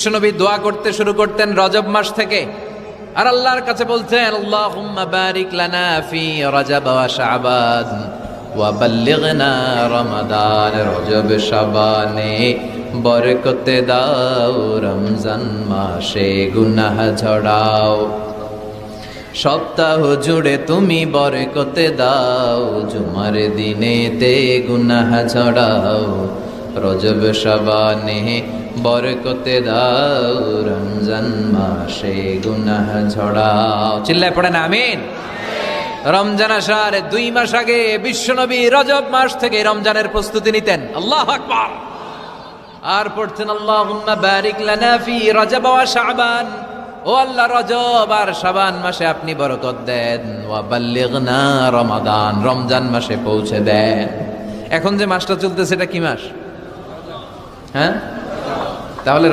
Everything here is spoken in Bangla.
বিশ্বনবী দোয়া করতে শুরু করতেন রজব মাস থেকে, আর আল্লাহর কাছে বলতেন আল্লাহুম্মা বারিক লানা ফি রজব ওয়া শাবান ওয়া বাল্লিগনা রমাদান। রজব শাবানে বরকতে দাও, রমজান মাসে গুনাহ ঝরাও। সপ্তাহ জুড়ে তুমি বরকতে দাও, জুমার দিনেতে গুনাহ ঝরাও। রজব শাবানে বরকতে দাও, রমজান মাসে গুনাহ ঝরাও। চিল্লায় পড়েন আমিন। রমজান আসার 2 মাস আগে বিশ্বনবী রজব মাস থেকে রমজানের প্রস্তুতি নিতেন। আল্লাহু আকবার। আর পড়তেন আল্লাহুম্মা বারিক লানা ফি রজব ওয়া শাবান। ও আল্লাহ, রজব আর শাবান মাসে আপনি বরকত দেন। ওয়া বাল্লিগনা রমাদান, রমজান মাসে পৌঁছে দেন। এখন যে মাসটা চলতেছে এটা কি মাস? হ্যাঁ, তাহলে